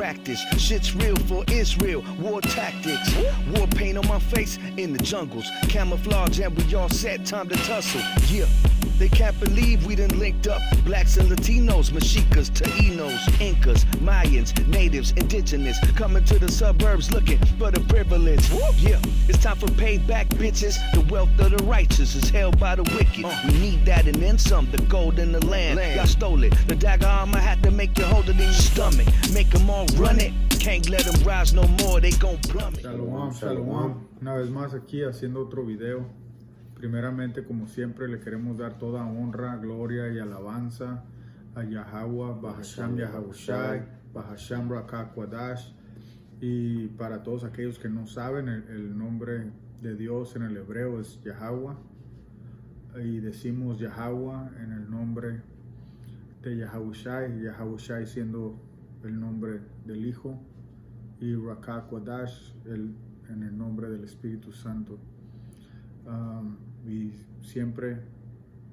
practice. Shit's real for Israel, war tactics. War paint on my face in the jungles. Camouflage and we all set, time to tussle. Yeah, they can't believe we done linked up. Blacks and Latinos, Mexicas, Taínos, Incas, Mayans, natives, indigenous. Coming to the suburbs looking for the privilege. Yeah, it's time for payback, bitches. The wealth of the righteous is held by the wicked. We need that and then some, the gold in the land. Y'all stole it. The dagger armor had to make you hold it in your stomach. Make them all run it. Can't let them rise no more, they gon' plummet. Shalom, shalom. Una vez más aquí haciendo otro video. Primeramente, como siempre, le queremos dar toda honra, gloria y alabanza a Yahweh, Bahasham Yahawashi, Bahasham Rakakwadash. Y para todos aquellos que no saben, el nombre de Dios en el hebreo es Yahweh. Y decimos Yahweh en el nombre de Yahawashi, Yahawashi siendo el nombre del Hijo, y Rakakwadash en el nombre del Espíritu Santo. Y siempre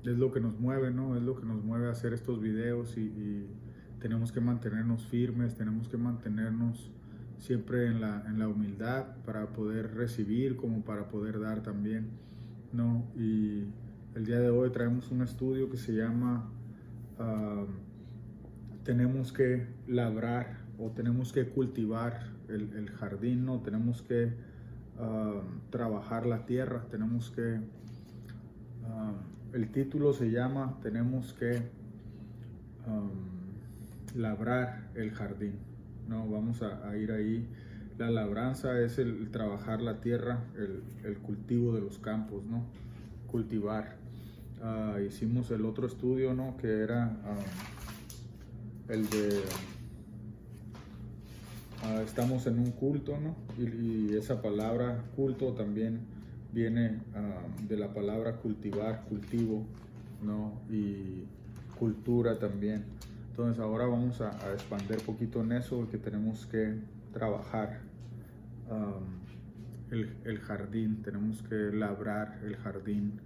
es lo que nos mueve, ¿no? Es lo que nos mueve a hacer estos videos y tenemos que mantenernos firmes, tenemos que mantenernos siempre en la humildad para poder recibir como para poder dar también, ¿no? Y el día de hoy traemos un estudio que se llama tenemos que labrar o tenemos que cultivar el jardín, ¿no? Tenemos que trabajar la tierra, tenemos que el título se llama tenemos que labrar el jardín, ¿no? Vamos a ir ahí. La labranza es el trabajar la tierra, el cultivo de los campos, ¿no? Cultivar. Hicimos el otro estudio, ¿no? Que era el de estamos en un culto, ¿no? Y esa palabra culto también viene de la palabra cultivar, cultivo, ¿no? Y cultura también. Entonces ahora vamos a expandir un poquito en eso, porque tenemos que trabajar el jardín, tenemos que labrar el jardín,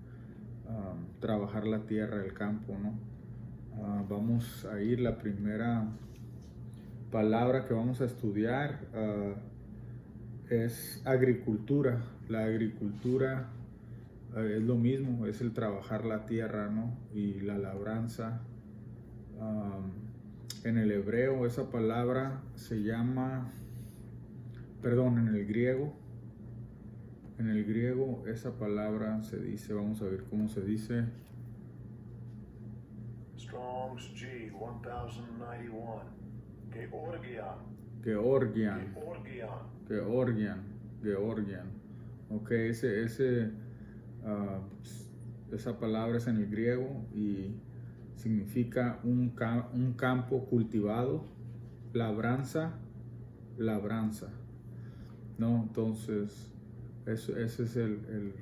trabajar la tierra, el campo, ¿no? Vamos a ir, la primera palabra que vamos a estudiar es agricultura. La agricultura es lo mismo, es el trabajar la tierra, ¿no? Y la labranza. En el hebreo esa palabra se llama, en el griego esa palabra se dice, vamos a ver cómo se dice. Strong's G 1091. Georgian. Ok, esa palabra es en el griego y significa un campo cultivado, labranza, ¿no? Entonces, ese es el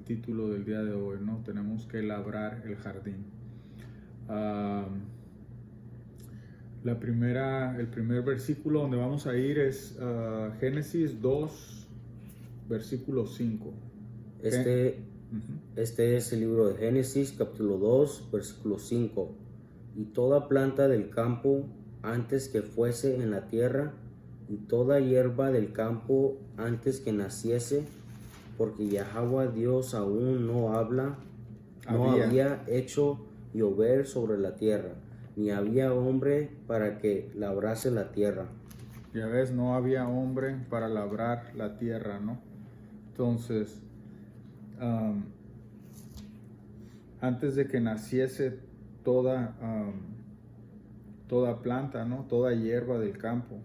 título del día de hoy, ¿no? Tenemos que labrar el jardín. El primer versículo donde vamos a ir es Génesis 2, versículo 5. Este es el libro de Génesis, capítulo 2, versículo 5. Y toda planta del campo antes que fuese en la tierra, y toda hierba del campo antes que naciese, porque Yahweh Dios aún no había hecho llover sobre la tierra, ni había hombre para que labrase la tierra. Ya ves, no había hombre para labrar la tierra, ¿no? Entonces, antes de que naciese toda planta, ¿no? Toda hierba del campo.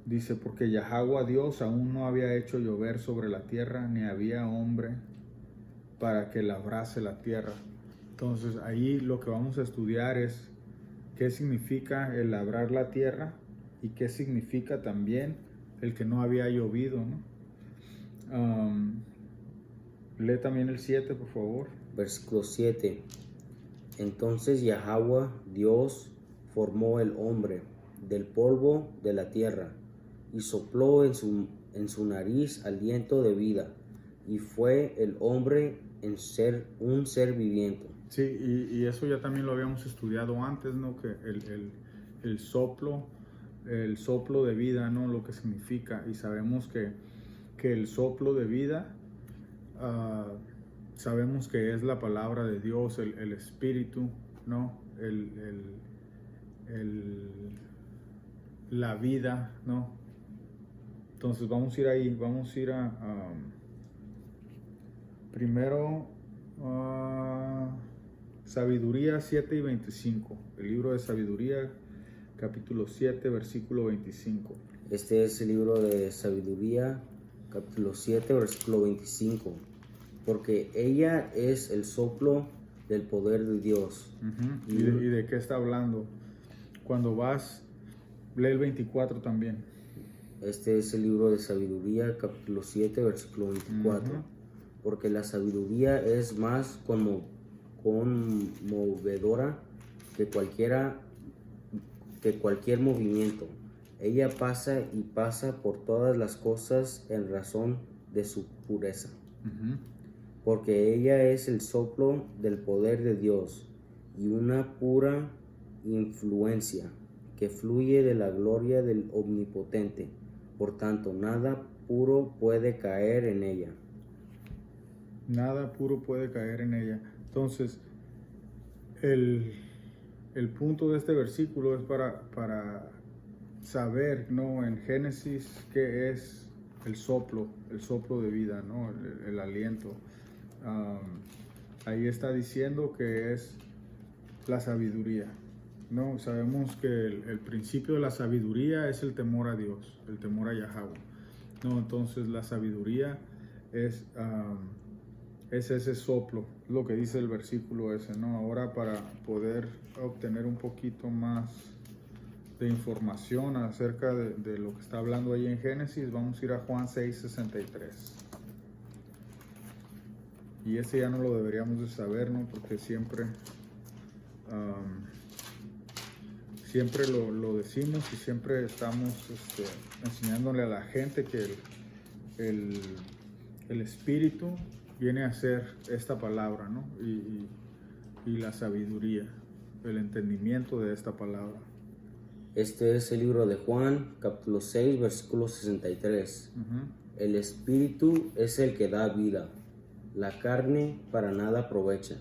Dice, porque Yahweh Dios aún no había hecho llover sobre la tierra, ni había hombre para que labrase la tierra. Entonces ahí lo que vamos a estudiar es qué significa el labrar la tierra y qué significa también el que no había llovido, ¿no? Lee también el 7, por favor. Versículo 7. Entonces Yahweh Dios formó el hombre del polvo de la tierra y sopló en su nariz aliento de vida, y fue el hombre un ser viviente. Sí, y eso ya también lo habíamos estudiado antes, ¿no? Que el soplo el soplo de vida, ¿no? Lo que significa. Y sabemos que el soplo de vida, sabemos que es la palabra de Dios, el Espíritu, ¿no? La vida, ¿no? Entonces vamos a ir ahí, vamos a ir primero Sabiduría 7 y 25, el libro de Sabiduría, capítulo 7, versículo 25. Este es el libro de Sabiduría, capítulo 7, versículo 25. Porque ella es el soplo del poder de Dios. ¿Y de qué está hablando? Cuando vas, lee el 24 también. Este es el libro de Sabiduría, capítulo 7, versículo 24. Porque la sabiduría es más conmovedora que cualquier movimiento. Ella pasa y pasa por todas las cosas en razón de su pureza. Porque ella es el soplo del poder de Dios y una pura influencia que fluye de la gloria del Omnipotente. Por tanto, nada puro puede caer en ella. Nada puro puede caer en ella. Entonces, el punto de este versículo es para saber, ¿no? En Génesis, qué es el soplo de vida, ¿no? El aliento. Ahí está diciendo que es la sabiduría, ¿no? Sabemos que el principio de la sabiduría es el temor a Dios, el temor a Yahweh, ¿no? Entonces la sabiduría es ese soplo, lo que dice el versículo ese, ¿no? Ahora, para poder obtener un poquito más de información acerca de lo que está hablando ahí en Génesis, vamos a ir a Juan 6:63. Y ese ya no lo deberíamos de saber, ¿no? Porque siempre lo decimos y siempre estamos enseñándole a la gente que el Espíritu viene a ser esta palabra, ¿no? Y la sabiduría, el entendimiento de esta palabra. Este es el libro de Juan, capítulo 6, versículo 63. El Espíritu es el que da vida. La carne para nada aprovecha.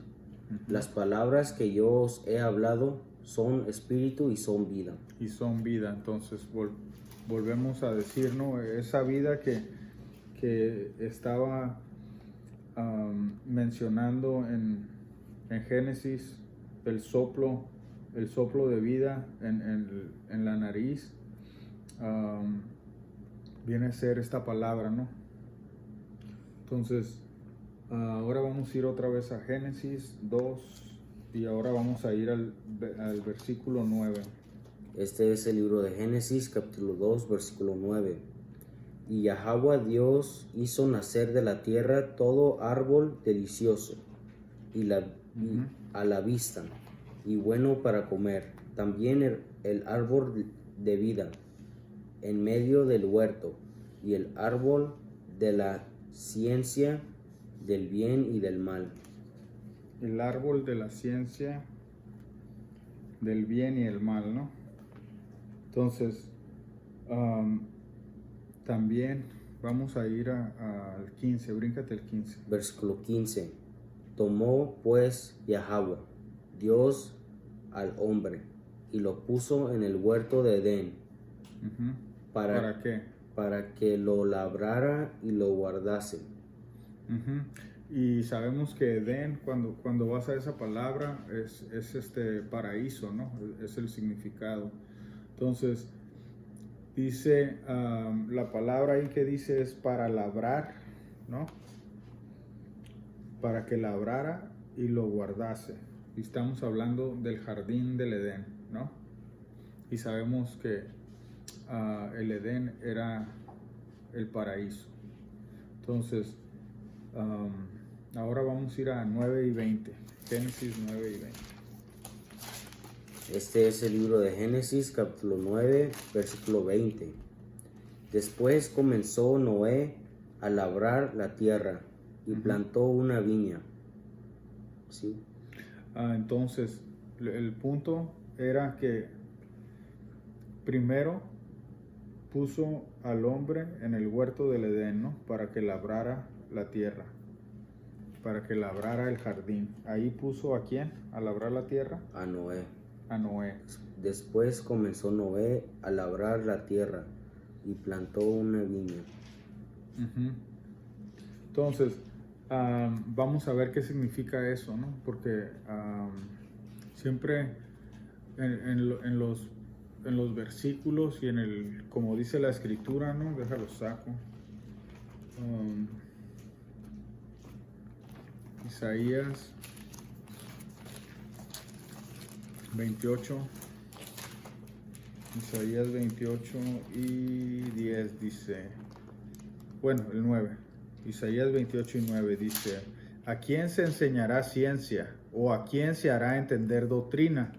Las palabras que yo os he hablado son espíritu y son vida. Y son vida. Entonces volvemos a decir, ¿no? Esa vida que estaba mencionando en Génesis, el soplo de vida en la nariz, viene a ser esta palabra, ¿no? Entonces, ahora vamos a ir otra vez a Génesis 2 y ahora vamos a ir al versículo 9. Este es el libro de Génesis, capítulo 2, versículo 9. Y Yahweh Dios hizo nacer de la tierra todo árbol delicioso y a la vista y bueno para comer. También el árbol de vida en medio del huerto y el árbol de la ciencia del bien y del mal. El árbol de la ciencia del bien y el mal, ¿no? Entonces, también vamos a ir al 15, bríncate el 15. Versículo 15. Tomó pues Yahweh, Dios, al hombre, y lo puso en el huerto de Edén. ¿Para qué? Para que lo labrara y lo guardase. Y sabemos que Edén, cuando vas a esa palabra, es paraíso, ¿no? Es el significado. Entonces, dice, la palabra ahí que dice es para labrar, ¿no? Para que labrara y lo guardase. Y estamos hablando del jardín del Edén, ¿no? Y sabemos que el Edén era el paraíso. Entonces, ahora vamos a ir a 9 y 20. Génesis 9 y 20. Este es el libro de Génesis, capítulo 9, versículo 20. Después comenzó Noé a labrar la tierra y plantó una viña. ¿Sí? Entonces, el punto era que primero puso al hombre en el huerto del Edén, ¿no? Para que labrara la tierra, para que labrara el jardín. Ahí puso ¿a quién? A labrar la tierra. A Noé. A Noé. Después comenzó Noé a labrar la tierra y plantó una viña. Ujú. Entonces, vamos a ver qué significa eso, ¿no? Porque siempre en los versículos y como dice la escritura, ¿no? Déjalo saco. Isaías 28. Isaías 28 y 10 dice, bueno, el 9. Isaías 28 y 9 dice, ¿a quién se enseñará ciencia o a quién se hará entender doctrina?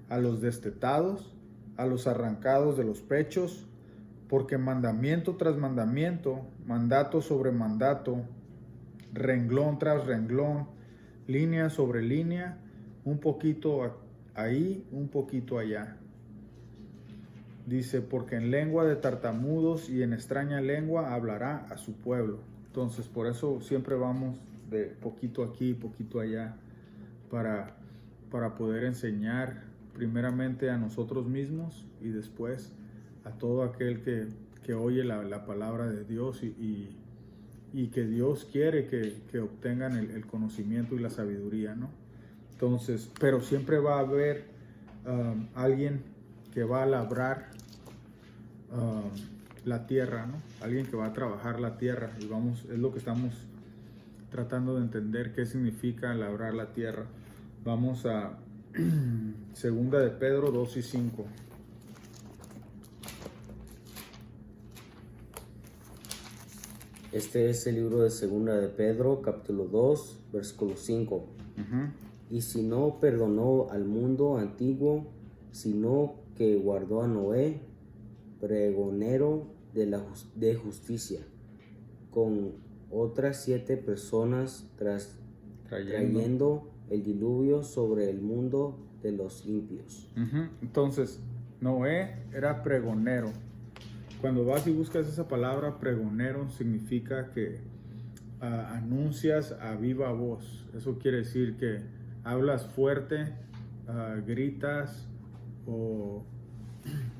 ¿A los destetados? ¿A los arrancados de los pechos? Porque mandamiento tras mandamiento, mandato sobre mandato, renglón tras renglón, línea sobre línea, un poquito ahí, un poquito allá. Dice, porque en lengua de tartamudos y en extraña lengua hablará a su pueblo. Entonces, por eso siempre vamos de poquito aquí, poquito allá, para poder enseñar primeramente a nosotros mismos y después a todo aquel que oye la palabra de Dios y que Dios quiere que obtengan el conocimiento y la sabiduría, ¿no? Entonces, pero siempre va a haber alguien que va a labrar la tierra, ¿no? Alguien que va a trabajar la tierra y es lo que estamos tratando de entender qué significa labrar la tierra. Vamos a Segunda de Pedro 2 y 5. Este es el libro de Segunda de Pedro, capítulo 2, versículo 5. Uh-huh. Y si no perdonó al mundo antiguo, sino que guardó a Noé, pregonero de justicia, con otras 7 personas trayendo el diluvio sobre el mundo de los impíos. Uh-huh. Entonces, Noé era pregonero. Cuando vas y buscas esa palabra pregonero, significa que anuncias a viva voz. Eso quiere decir que hablas fuerte, gritas, o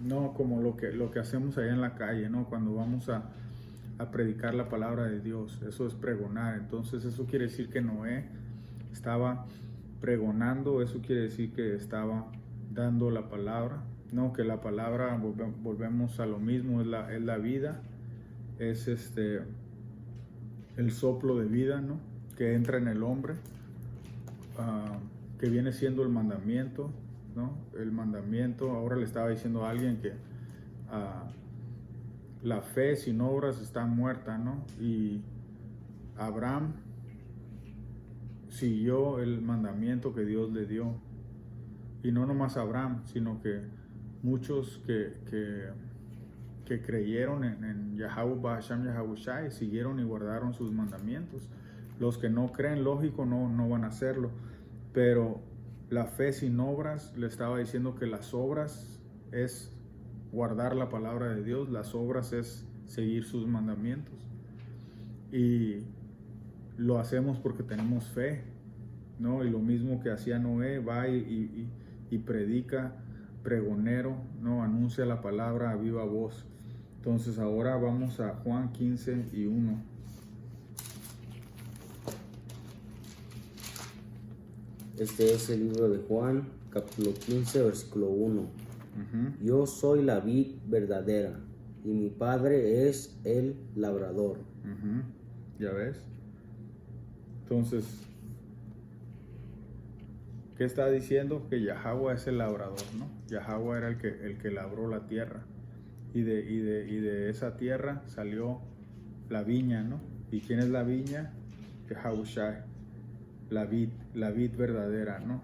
no como lo que hacemos allá en la calle, ¿no? Cuando vamos a predicar la palabra de Dios. Eso es pregonar. Entonces eso quiere decir que Noé estaba pregonando. Eso quiere decir que estaba dando la palabra, no, que la palabra, volvemos a lo mismo, es la vida, es el soplo de vida, ¿no? Que entra en el hombre, que viene siendo el mandamiento, ¿no? El mandamiento. Ahora le estaba diciendo a alguien que la fe sin obras está muerta, ¿no? Y Abraham siguió el mandamiento que Dios le dio. Y no nomás Abraham, sino que muchos que creyeron en Yahweh Bahasham Yahushai siguieron y guardaron sus mandamientos. Los que no creen, lógico, no van a hacerlo. Pero la fe sin obras, le estaba diciendo que las obras es guardar la palabra de Dios, las obras es seguir sus mandamientos. Y lo hacemos porque tenemos fe, ¿no? Y lo mismo que hacía Noé, va y predica, pregonero, ¿no? Anuncia la palabra a viva voz. Entonces ahora vamos a Juan 15 y 1. Este es el libro de Juan, capítulo 15, versículo 1. Uh-huh. Yo soy la vid verdadera y mi padre es el labrador. Uh-huh. ¿Ya ves? Entonces, ¿qué está diciendo? Que Yahweh es el labrador, ¿no? Yahweh era el que labró la tierra. Y de esa tierra salió la viña, ¿no? ¿Y quién es la viña? Yahushai, la vid verdadera, ¿no?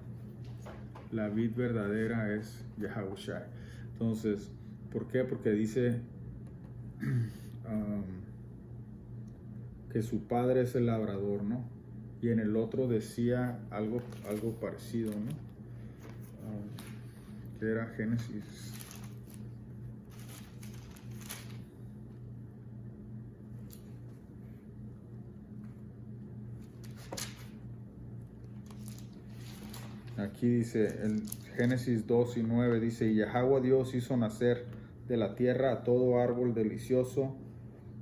La vid verdadera es Yahushai. Entonces, ¿por qué? Porque dice que su padre es el labrador, ¿no? Y en el otro decía algo parecido, ¿no? Que era Génesis Aquí dice, en Génesis 2:9 dice, y Yahweh Dios hizo nacer de la tierra a todo árbol delicioso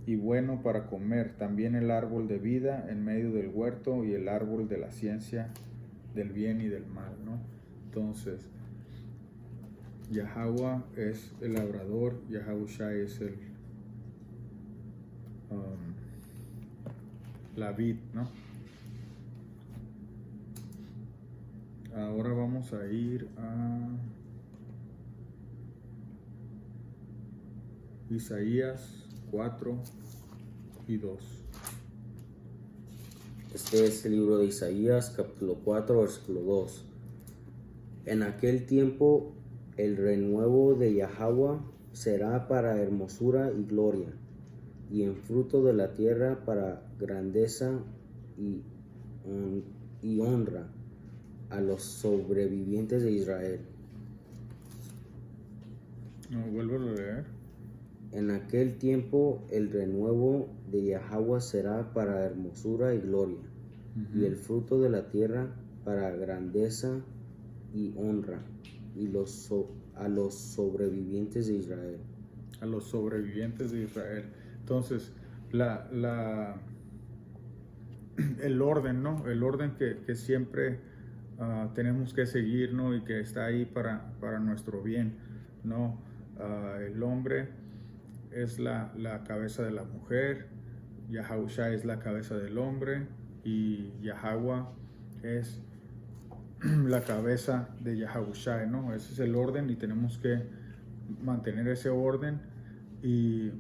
y bueno para comer, también el árbol de vida en medio del huerto y el árbol de la ciencia del bien y del mal, ¿no? Entonces, Yahweh es el labrador, Yahushai es la vid, ¿no? Ahora vamos a ir a Isaías 4:2. Este es el libro de Isaías, capítulo 4, versículo 2. En aquel tiempo el renuevo de Yahweh será para hermosura y gloria, y en fruto de la tierra para grandeza y honra a los sobrevivientes de Israel. No, vuelvo a leer. En aquel tiempo el renuevo de Yahweh será para hermosura y gloria, y el fruto de la tierra para grandeza y honra, y a los sobrevivientes de Israel. A los sobrevivientes de Israel. Entonces, el orden, ¿no? El orden que siempre tenemos que seguir, ¿no? Y que está ahí para nuestro bien, ¿no? El hombre es la cabeza de la mujer, Yahushua es la cabeza del hombre y Yahweh es la cabeza de Yahushua, ¿no? Ese es el orden y tenemos que mantener ese orden, y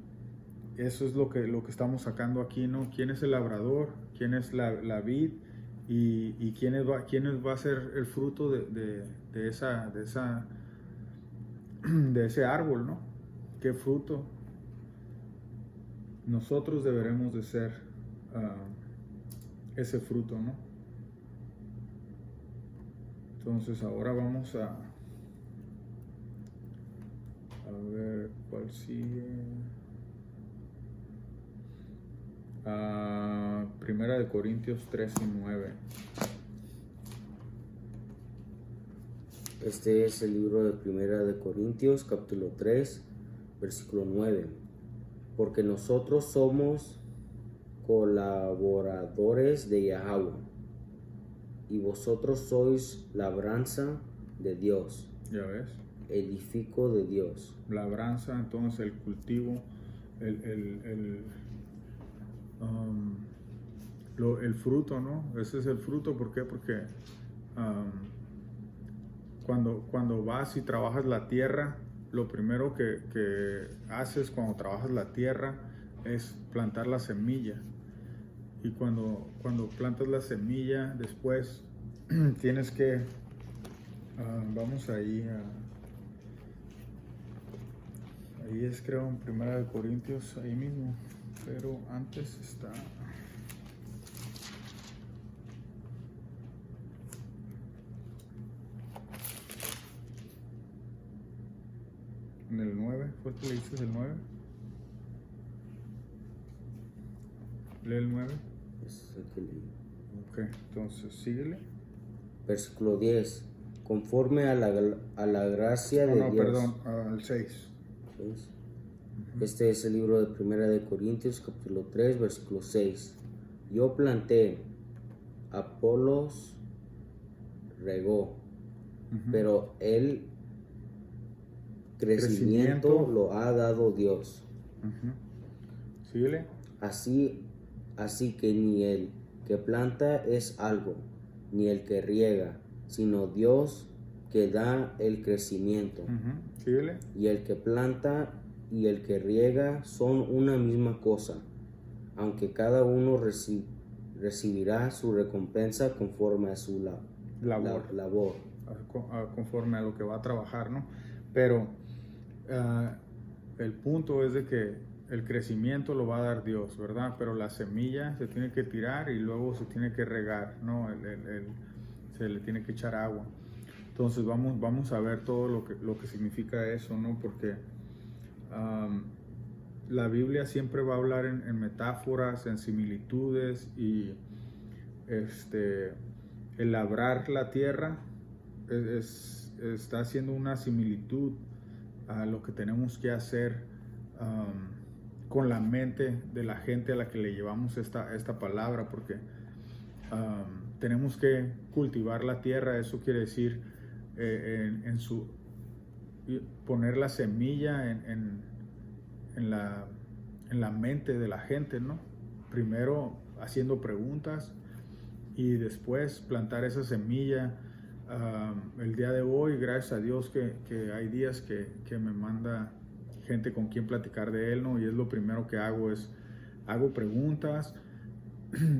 eso es lo que estamos sacando aquí, ¿no? ¿Quién es el labrador? ¿Quién es la vid? Y quién va a ser el fruto de ese árbol, ¿no? ¿Qué fruto? Nosotros deberemos de ser ese fruto, ¿no? Entonces ahora vamos a ver cuál sigue. Primera de Corintios 3:9. Este es el libro de Primera de Corintios, capítulo 3, versículo 9. Porque nosotros somos colaboradores de Yahweh, y vosotros sois labranza de Dios, ¿Ya ves? edificio de Dios. Labranza, entonces el cultivo, el fruto, ¿no? Ese es el fruto. ¿Por qué? Porque cuando vas y trabajas la tierra, lo primero que haces cuando trabajas la tierra es plantar la semilla. Y cuando plantas la semilla, después tienes que, vamos ahí ahí es, creo, en Primera de Corintios, ahí mismo, pero antes está en el 9. ¿Fue el que leíste el 9? Lee el 9. Es el que leí. Ok, entonces síguele. Versículo 10. Conforme a la gracia de Dios. Perdón, el 6. ¿Ves? Este es el libro de Primera de Corintios, capítulo 3, versículo 6. Yo planté, Apolos regó, pero el crecimiento lo ha dado Dios. Síguele. Así que ni el que planta es algo, ni el que riega, sino Dios que da el crecimiento. Síguele. Y el que planta y el que riega son una misma cosa, aunque cada uno recibirá su recompensa conforme a su labor. Conforme a lo que va a trabajar, ¿no? Pero el punto es de que el crecimiento lo va a dar Dios, ¿verdad? Pero la semilla se tiene que tirar y luego se tiene que regar, ¿no? Se le tiene que echar agua. Entonces vamos a ver todo lo que significa eso, ¿no? Porque la Biblia siempre va a hablar en metáforas, en similitudes, y el labrar la tierra está haciendo una similitud a lo que tenemos que hacer con la mente de la gente a la que le llevamos esta palabra, porque tenemos que cultivar la tierra. Eso quiere decir poner la semilla en la mente de la gente, ¿no? Primero haciendo preguntas y después plantar esa semilla. El día de hoy, gracias a Dios que hay días que me manda gente con quien platicar de él, ¿no? Y es lo primero que hago, hago preguntas,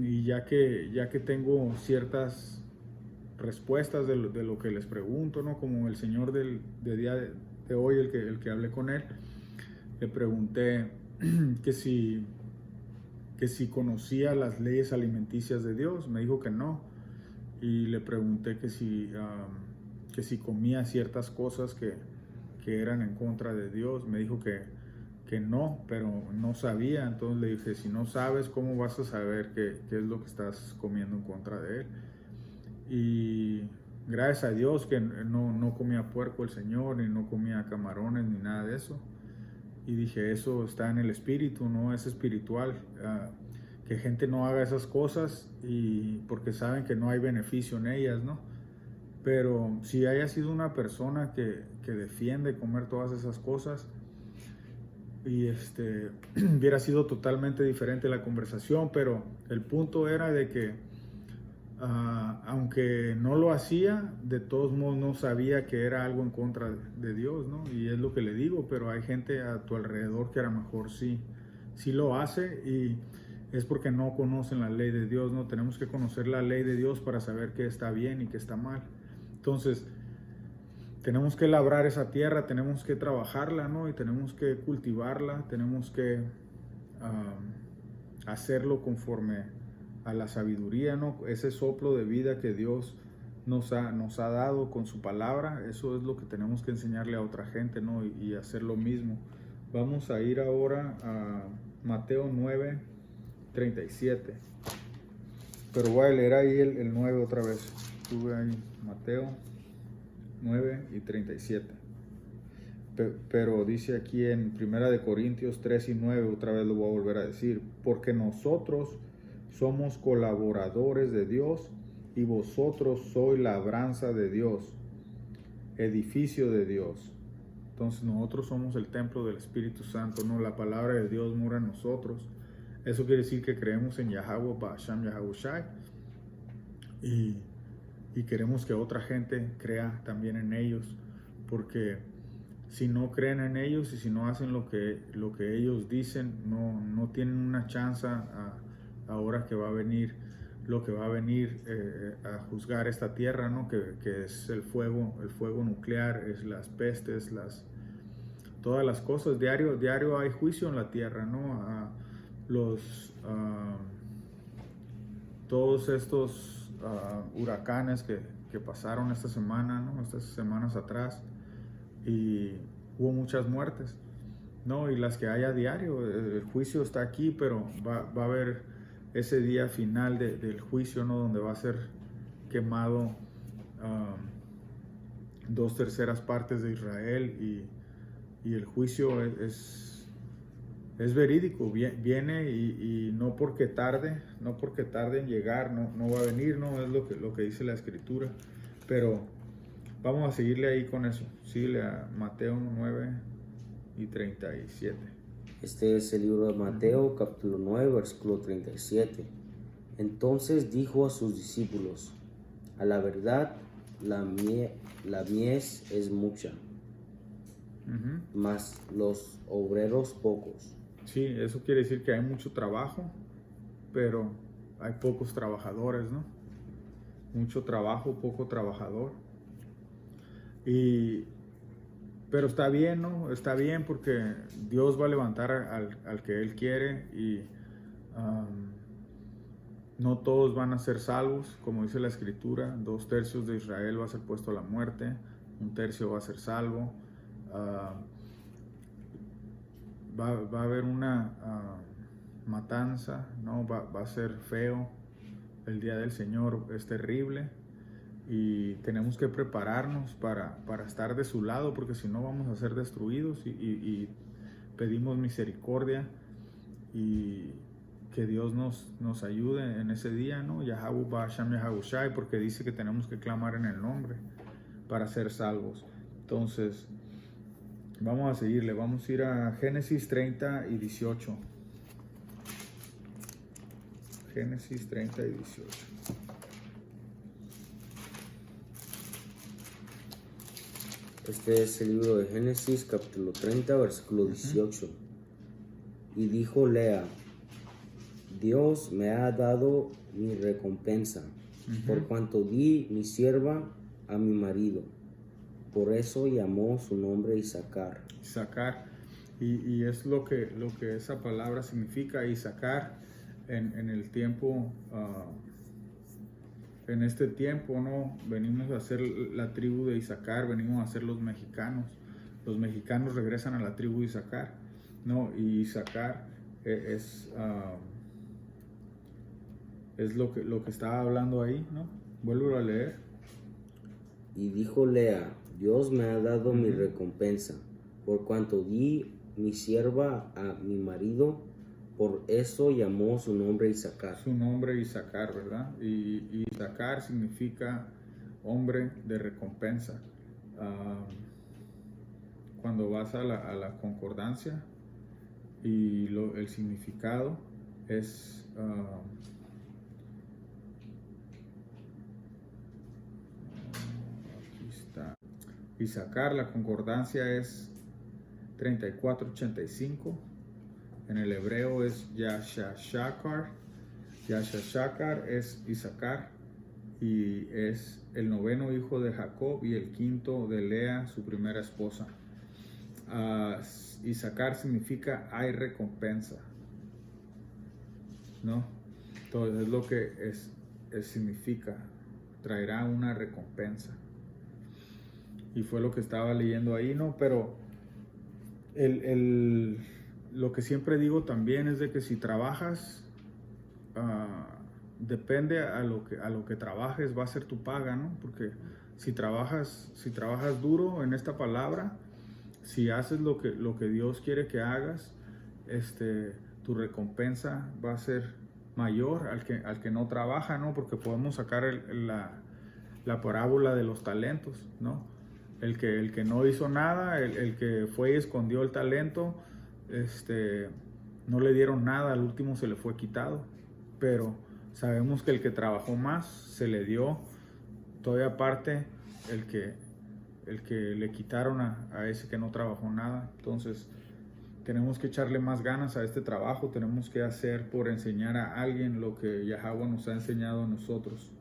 y ya que tengo ciertas respuestas de lo que les pregunto, ¿no? Como el señor del día de hoy, el que hablé con él, le pregunté que si conocía las leyes alimenticias de Dios. Me dijo que no. Y le pregunté que si comía ciertas cosas que eran en contra de Dios. Me dijo que no, pero no sabía. Entonces le dije, si no sabes, ¿cómo vas a saber qué es lo que estás comiendo en contra de Él? Y gracias a Dios que no comía puerco el Señor, ni no comía camarones, ni nada de eso. Y dije, eso está en el espíritu, no es espiritual. Que gente no haga esas cosas porque saben que no hay beneficio en ellas, ¿no? Pero si haya sido una persona que defiende comer todas esas cosas, y hubiera sido totalmente diferente la conversación. Pero el punto era de que aunque no lo hacía, de todos modos no sabía que era algo en contra de Dios, ¿no? Y es lo que le digo, pero hay gente a tu alrededor que a lo mejor sí lo hace, y es porque no conocen la ley de Dios, ¿no? Tenemos que conocer la ley de Dios para saber qué está bien y qué está mal. Entonces, tenemos que labrar esa tierra, tenemos que trabajarla, ¿no? Y tenemos que cultivarla, tenemos que hacerlo conforme a la sabiduría, ¿no? Ese soplo de vida que Dios nos ha dado con su palabra, eso es lo que tenemos que enseñarle a otra gente, ¿no? Y hacer lo mismo. Vamos a ir ahora a Mateo 9:37. Pero voy a leer ahí el 9 otra vez. Tuve ahí Mateo 9:37. Pero dice aquí en 1 Corintios 3:9, otra vez lo voy a volver a decir, porque nosotros somos colaboradores de Dios y vosotros sois labranza de Dios, edificio de Dios. Entonces nosotros somos el templo del Espíritu Santo, ¿no? La palabra de Dios mora en nosotros. Eso quiere decir que creemos en Yahweh Ba'asham Yahushai, y queremos que otra gente crea también en ellos, porque si no creen en ellos y si no hacen lo que ellos dicen, no tienen una chance ahora que va a venir lo que va a venir a juzgar esta tierra, ¿no? Que es el fuego nuclear, es las pestes, todas las cosas. Diario hay juicio en la tierra, ¿no? Todos estos huracanes que pasaron esta semana, ¿no? Estas semanas atrás, y hubo muchas muertes, ¿no? Y las que hay a diario. El juicio está aquí, pero va a haber ese día final del juicio, ¿no? Donde va a ser quemado 2/3 partes de Israel, y el juicio es verídico, viene, y no porque tarde en llegar, no va a venir, ¿no? Es lo que dice la Escritura. Pero vamos a seguirle ahí con eso. Síguele a Mateo 9:37. Este es el libro de Mateo, capítulo 9, versículo 37. Entonces dijo a sus discípulos, a la verdad, la mies es mucha, mas los obreros pocos. Sí, eso quiere decir que hay mucho trabajo, pero hay pocos trabajadores, ¿no? Mucho trabajo, poco trabajador. Pero está bien, ¿no? Está bien, porque Dios va a levantar al que Él quiere, y no todos van a ser salvos, como dice la Escritura. 2/3 de Israel va a ser puesto a la muerte, 1/3 va a ser salvo. Va a haber una matanza, ¿no? Va a ser feo. El día del Señor es terrible, y tenemos que prepararnos para estar de su lado, porque si no vamos a ser destruidos, y pedimos misericordia y que Dios nos ayude en ese día, ¿no? Yahweh Ba'asham Yahavushai, porque dice que tenemos que clamar en el nombre para ser salvos. Entonces, vamos a seguirle, vamos a ir a Génesis 30 y 18. Génesis 30 y 18. Este es el libro de Génesis, capítulo 30, versículo 18. Y dijo Lea: Dios me ha dado mi recompensa, por cuanto di mi sierva a mi marido. Por eso llamó su nombre Isaacar. Isaacar, y es lo que esa palabra significa. Isaacar en el tiempo, en este tiempo, ¿no? Venimos a ser la tribu de Isaacar, venimos a ser los mexicanos. Los mexicanos regresan a la tribu de Isaacar, ¿no? Y Isaacar es lo que estaba hablando ahí, ¿no? Vuelvo a leer. Y dijo Lea: Dios me ha dado mi recompensa, por cuanto di mi sierva a mi marido. Por eso llamó su nombre Isaacar. Su nombre Isaacar, ¿verdad? Y Isaacar significa hombre de recompensa. Cuando vas a la concordancia, y el significado es aquí está. Isaacar, la concordancia es 3485. En el hebreo es Yashashakar. Yashashakar es Isaacar, y es el 9º hijo de Jacob y el 5º de Lea, su primera esposa. Isaacar significa hay recompensa, ¿no? Entonces es lo que significa, traerá una recompensa. Y fue lo que estaba leyendo ahí, ¿no? Pero lo que siempre digo también es de que si trabajas, depende a lo que trabajes, va a ser tu paga, ¿no? Porque si trabajas duro en esta palabra, si haces lo que Dios quiere que hagas, tu recompensa va a ser mayor al que no trabaja, ¿no? Porque podemos sacar la parábola de los talentos, ¿no? El que no hizo nada, el que fue y escondió el talento, no le dieron nada, al último se le fue quitado. Pero sabemos que el que trabajó más se le dio todavía aparte el que le quitaron a ese que no trabajó nada. Entonces tenemos que echarle más ganas a este trabajo, tenemos que hacer por enseñar a alguien lo que Yahweh nos ha enseñado a nosotros.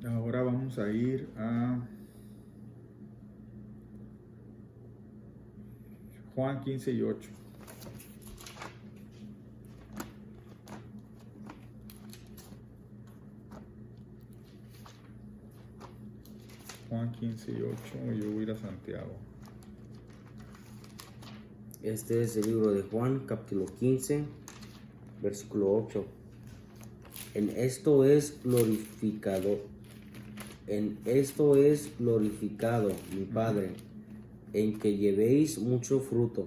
Ahora vamos a ir a Juan 15 y 8. Juan 15 y 8, yo voy a ir a Santiago. Este es el libro de Juan, capítulo 15, versículo 8. En esto es glorificado mi Padre, en que llevéis mucho fruto,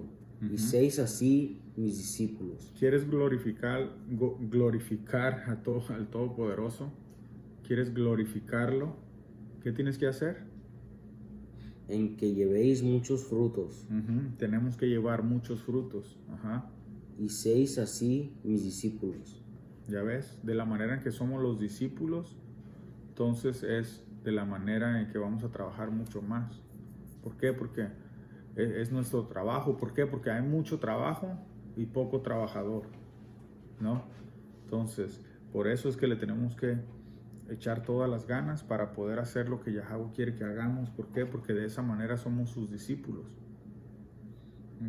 y seáis así mis discípulos. ¿Quieres glorificar al Todopoderoso? ¿Quieres glorificarlo? ¿Qué tienes que hacer? En que llevéis muchos frutos. Tenemos que llevar muchos frutos. Y seáis así mis discípulos. Ya ves, de la manera en que somos los discípulos, entonces es de la manera en que vamos a trabajar mucho más. ¿Por qué? Porque es nuestro trabajo. ¿Por qué? Porque hay mucho trabajo y poco trabajador, ¿no? Entonces, por eso es que le tenemos que echar todas las ganas para poder hacer lo que Yahweh quiere que hagamos. ¿Por qué? Porque de esa manera somos sus discípulos.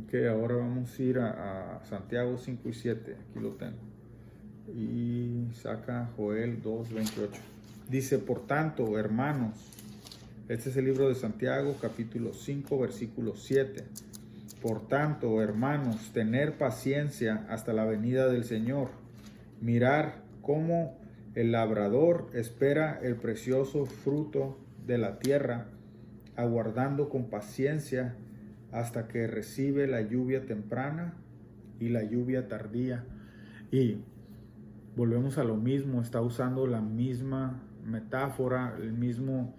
Ok, ahora vamos a ir a Santiago 5 y 7. Aquí lo tengo. Y saca Joel 2:28. Dice: por tanto, hermanos, este es el libro de Santiago, capítulo 5, versículo 7. Por tanto, hermanos, tener paciencia hasta la venida del Señor. Mirar cómo El labrador espera el precioso fruto de la tierra, aguardando con paciencia hasta que recibe la lluvia temprana y la lluvia tardía. Y volvemos a lo mismo, está usando la misma metáfora, el mismo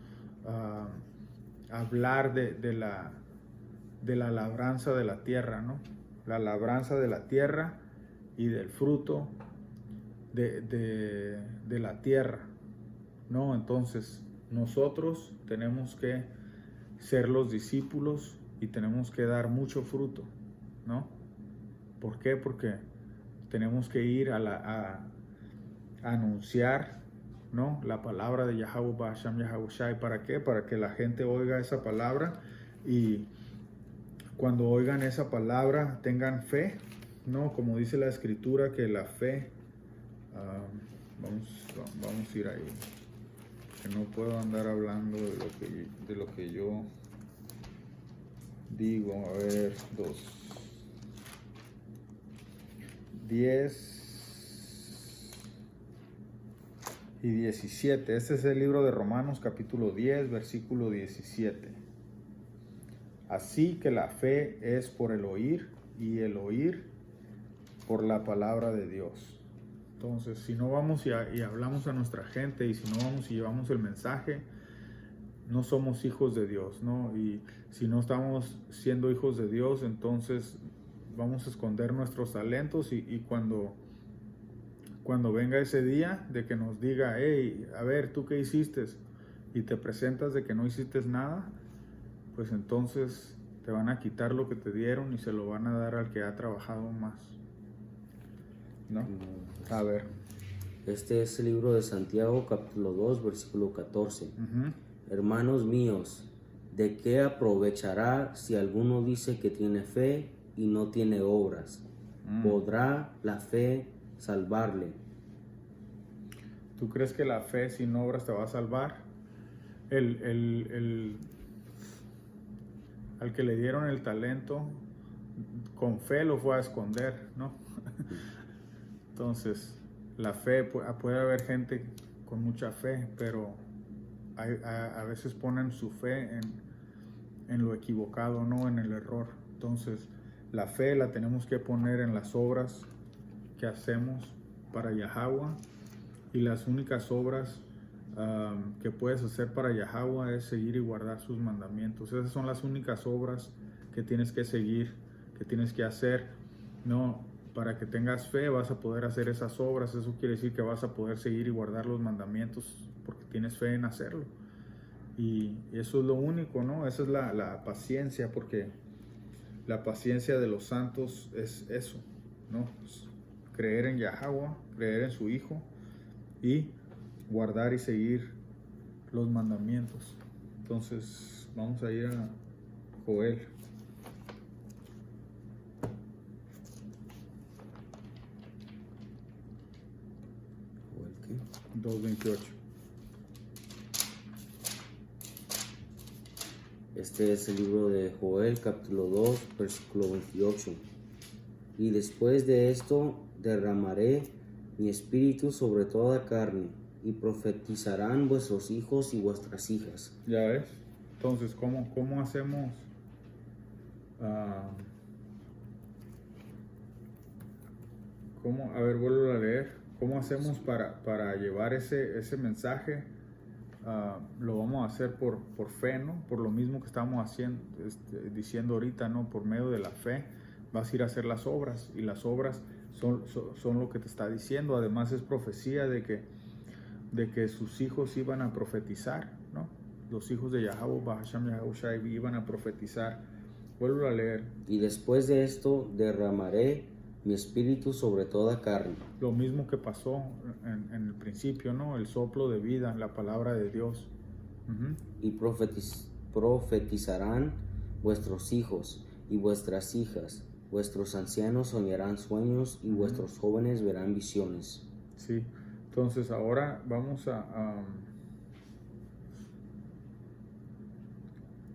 hablar de la labranza de la tierra, ¿no? La labranza de la tierra y del fruto de la tierra, ¿no? Entonces nosotros tenemos que ser los discípulos y tenemos que dar mucho fruto, ¿no? ¿Por qué? Porque tenemos que ir a anunciar, ¿no? La palabra de Yahweh Ba'asham Yahawashi. ¿Para qué? Para que la gente oiga esa palabra y cuando oigan esa palabra tengan fe, ¿no? Como dice la escritura, que la fe, vamos a ir ahí, que no puedo andar hablando de lo que yo digo. A ver, 10 y 17. Este es el libro de Romanos capítulo 10, versículo 17. Así que la fe es por el oír y el oír por la palabra de Dios. Entonces, si no vamos y hablamos a nuestra gente, y si no vamos y llevamos el mensaje, no somos hijos de Dios, ¿no? Y si no estamos siendo hijos de Dios, entonces vamos a esconder nuestros talentos y cuando venga ese día de que nos diga, hey, a ver, ¿tú qué hiciste? Y te presentas de que no hiciste nada, pues entonces te van a quitar lo que te dieron y se lo van a dar al que ha trabajado más, ¿no? A ver. Este es el libro de Santiago, capítulo 2, versículo 14. Hermanos míos, ¿de qué aprovechará si alguno dice que tiene fe y no tiene obras? ¿Podrá la fe salvarle? ¿Tú crees que la fe sin obras te va a salvar? Al que le dieron el talento, con fe lo fue a esconder, ¿no? Entonces, la fe, puede haber gente con mucha fe, pero a veces ponen su fe en lo equivocado, no en el error. Entonces, la fe la tenemos que poner en las obras que hacemos para Yahweh, y las únicas obras que puedes hacer para Yahweh es seguir y guardar sus mandamientos. Esas son las únicas obras que tienes que seguir, que tienes que hacer, ¿no? Para que tengas fe vas a poder hacer esas obras. Eso quiere decir que vas a poder seguir y guardar los mandamientos porque tienes fe en hacerlo. Y eso es lo único, ¿no? Esa es la paciencia, porque la paciencia de los santos es eso, ¿no? Pues creer en Yahweh, creer en su Hijo y guardar y seguir los mandamientos. Entonces vamos a ir a Joel. ¿Joel qué? 2:28. Este es el libro de Joel, capítulo 2, versículo 28. Y después de esto derramaré mi espíritu sobre toda carne, y profetizarán vuestros hijos y vuestras hijas. ¿Ya ves? Entonces, ¿cómo hacemos? A ver, vuelvo a leer. ¿Cómo hacemos para llevar ese mensaje? Lo vamos a hacer por fe, ¿no? Por lo mismo que estamos diciendo ahorita, ¿no? Por medio de la fe vas a ir a hacer las obras, y las obras son lo que te está diciendo. Además es profecía de que sus hijos iban a profetizar, ¿no? Los hijos de Yahweh Ba'asham Yahawashi iban a profetizar. Vuelvo a leer. Y después de esto derramaré mi espíritu sobre toda carne. Lo mismo que pasó en el principio, ¿no? El soplo de vida, la palabra de Dios. Y profetizarán vuestros hijos y vuestras hijas. Vuestros ancianos soñarán sueños y vuestros jóvenes verán visiones. Sí. Entonces ahora vamos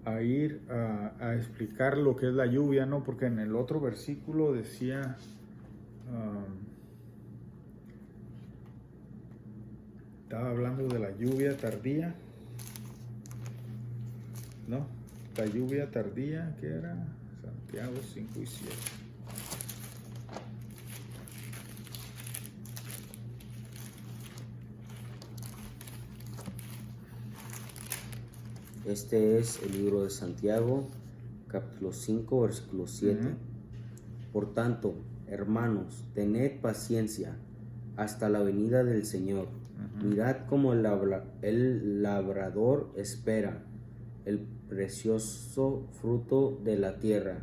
a ir a explicar lo que es la lluvia, ¿no? Porque en el otro versículo decía, Estaba hablando de la lluvia tardía. ¿No? La lluvia tardía, ¿qué era? Santiago 5 y 7. Este es el libro de Santiago, capítulo 5, versículo 7. Ujú. Por tanto, hermanos, tened paciencia hasta la venida del Señor. Mirad cómo el labrador espera el precioso fruto de la tierra,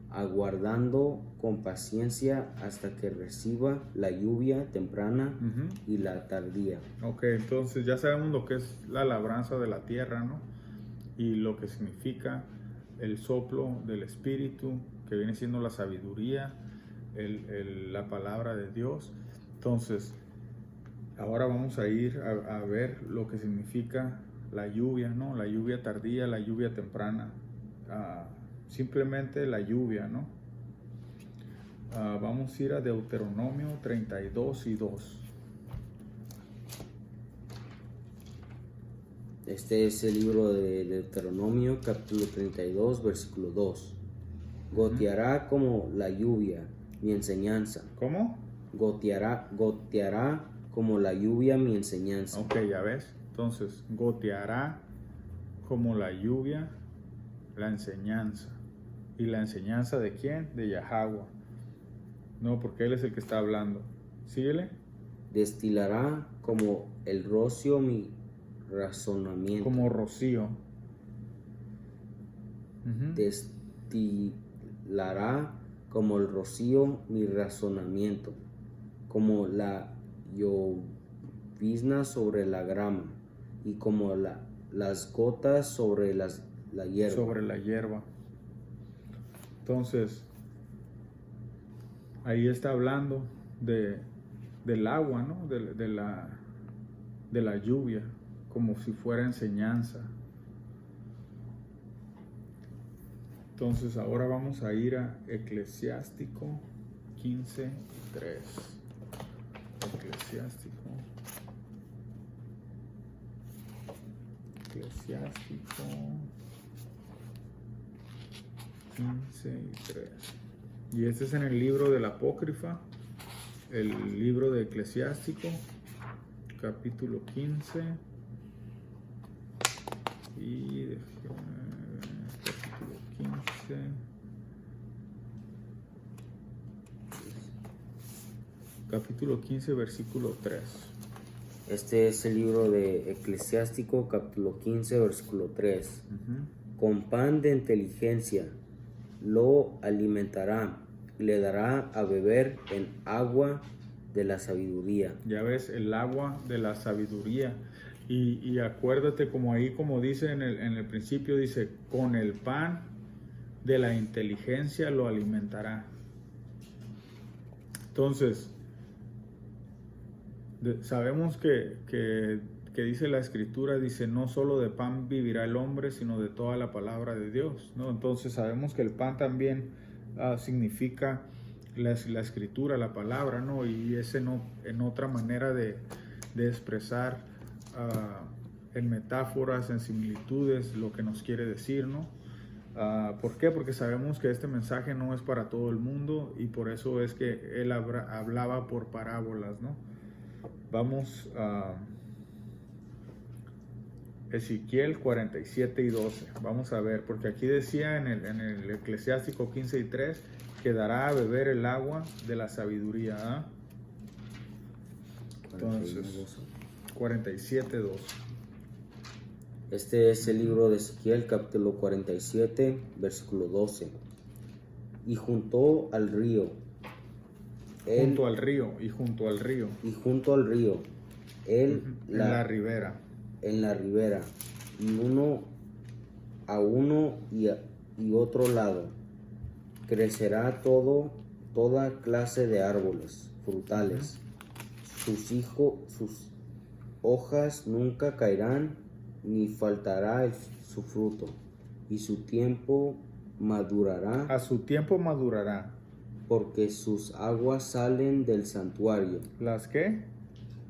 aguardando con paciencia hasta que reciba la lluvia temprana Ujú. y la tardía. Ok, entonces ya sabemos lo que es la labranza de la tierra, ¿no? Y lo que significa el soplo del Espíritu, que viene siendo la sabiduría, la palabra de Dios. Entonces, ahora vamos a ir a ver lo que significa la lluvia, ¿no? La lluvia tardía, la lluvia temprana. Simplemente la lluvia, ¿no? Vamos a ir a Deuteronomio 32 y 2. Este es el libro de Deuteronomio, capítulo 32, versículo 2. Goteará como la lluvia mi enseñanza. ¿Cómo? Goteará como la lluvia mi enseñanza. Ok, ya ves. Entonces, goteará como la lluvia la enseñanza. ¿Y la enseñanza de quién? De Yahweh. No, porque Él es el que está hablando. Síguele. Destilará como el rocío mi razonamiento. Como rocío. Ujú. Destilará como el rocío mi razonamiento, como la llovizna sobre la grama y como las gotas sobre la hierba. Sobre la hierba. Entonces, ahí está hablando del agua, ¿no? De la lluvia, como si fuera enseñanza. Entonces, ahora vamos a ir a Eclesiástico 15 y 3. Eclesiástico 15 y 3. Y este es en el libro del Apócrifa, el libro de Eclesiástico, capítulo 15. Y capítulo 15. Capítulo 15, versículo 3. Este es el libro de Eclesiástico, capítulo 15, versículo 3. Con pan de inteligencia lo alimentará, le dará a beber en agua de la sabiduría. Ya ves, el agua de la sabiduría. Y acuérdate, como ahí, como dice en el principio, dice, con el pan de la inteligencia lo alimentará. Entonces, sabemos que dice la Escritura, dice, no solo de pan vivirá el hombre, sino de toda la palabra de Dios, ¿no? Entonces sabemos que el pan también significa la Escritura, la palabra, ¿no? Y ese no, en otra manera de expresar en metáforas, en similitudes, lo que nos quiere decir, ¿no? ¿Por qué? Porque sabemos que este mensaje no es para todo el mundo y por eso es que él hablaba por parábolas, ¿no? Vamos a Ezequiel 47 y 12. Vamos a ver, porque aquí decía en el Eclesiástico 15 y 3 que dará a beber el agua de la sabiduría. Entonces, 47, 12. Este es el libro de Ezequiel, capítulo 47, versículo 12. Y junto al río. Junto al río, y junto al río. Y junto al río. En la ribera. En la ribera. Y uno a uno y otro lado. Crecerá toda clase de árboles frutales. Sus hojas nunca caerán, ni faltará su fruto, y su tiempo madurará. A su tiempo madurará. Porque sus aguas salen del santuario. ¿Las qué?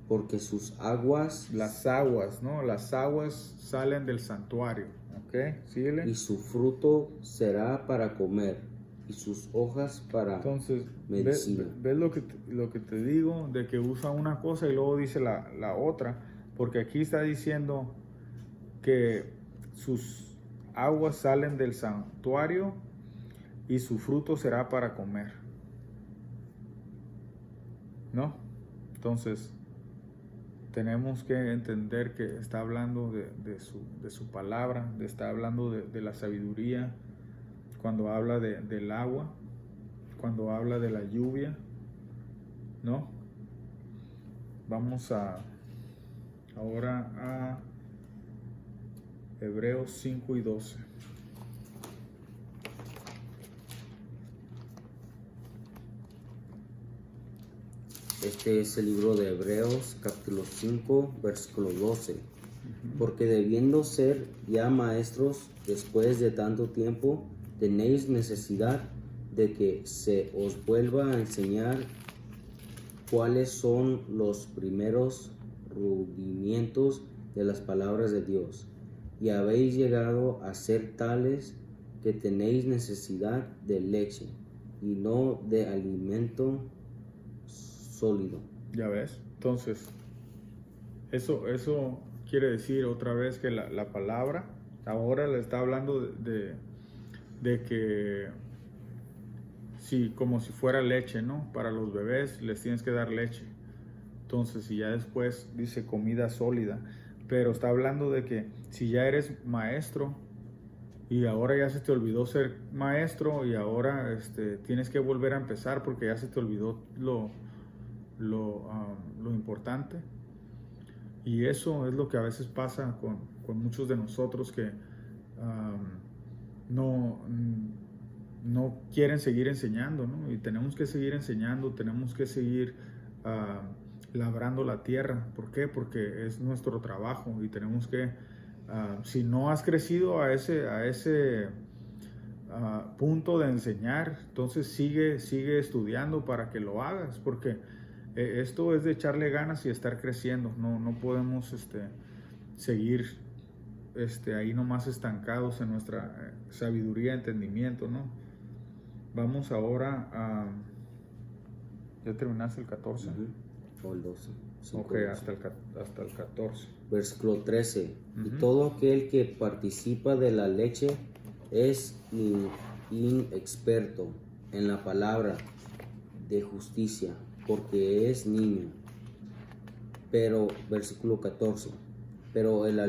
porque sus aguas Las aguas, ¿no? Las aguas salen del santuario, ¿ok? Síguele. y su fruto será para comer, y sus hojas para Entonces, medicina. ¿ves lo que te digo? De que usa una cosa y luego dice la otra. Porque aquí está diciendo que sus aguas salen del santuario y su fruto será para comer, ¿no? Entonces, tenemos que entender que está hablando de su palabra, está hablando de la sabiduría, cuando habla del agua, cuando habla de la lluvia, ¿no? Vamos ahora a Hebreos 5 y 12. Este es el libro de Hebreos, capítulo 5, versículo 12. Porque debiendo ser ya maestros después de tanto tiempo, tenéis necesidad de que se os vuelva a enseñar cuáles son los primeros rudimientos de las palabras de Dios. Y habéis llegado a ser tales que tenéis necesidad de leche y no de alimento sólido. ¿Ya ves? Entonces, eso quiere decir otra vez que la palabra ahora le está hablando de que sí, como si fuera leche, ¿no? Para los bebés les tienes que dar leche. Entonces, y ya después dice comida sólida. Pero está hablando de que si ya eres maestro y ahora ya se te olvidó ser maestro y ahora tienes que volver a empezar porque ya se te olvidó lo importante. Y eso es lo que a veces pasa con muchos de nosotros que no quieren seguir enseñando, ¿no? Y tenemos que seguir enseñando, tenemos que seguir labrando la tierra. ¿Por qué? Porque es nuestro trabajo y tenemos que, si no has crecido a ese punto de enseñar, entonces sigue estudiando para que lo hagas, porque esto es de echarle ganas y estar creciendo. No podemos seguir ahí nomás estancados en nuestra sabiduría, entendimiento, ¿no? Vamos ahora a... ¿Ya terminaste el 14? O el 12. Ok, hasta el 14. Versículo 13. Y todo aquel que participa de la leche es inexperto en la palabra de justicia, porque es niño. Pero, versículo 14. Pero el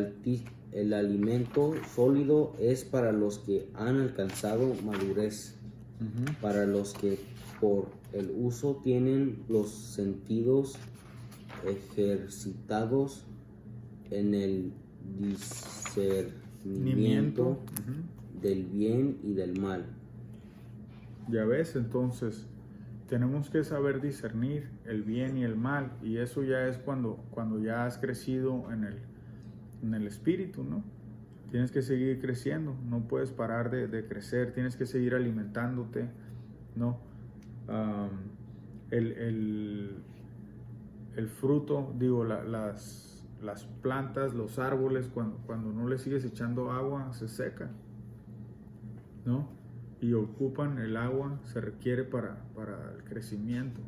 alimento sólido es para los que han alcanzado madurez, para los que por el uso tienen los sentidos ejercitados en el discernimiento del bien y del mal. Ya ves, entonces tenemos que saber discernir el bien y el mal, y eso ya es cuando ya has crecido en el espíritu, ¿no? Tienes que seguir creciendo, no puedes parar de crecer, tienes que seguir alimentándote, ¿no? El fruto, digo, las plantas, los árboles, cuando no les sigues echando agua, se secan, ¿no? Y ocupan el agua, se requiere para el crecimiento.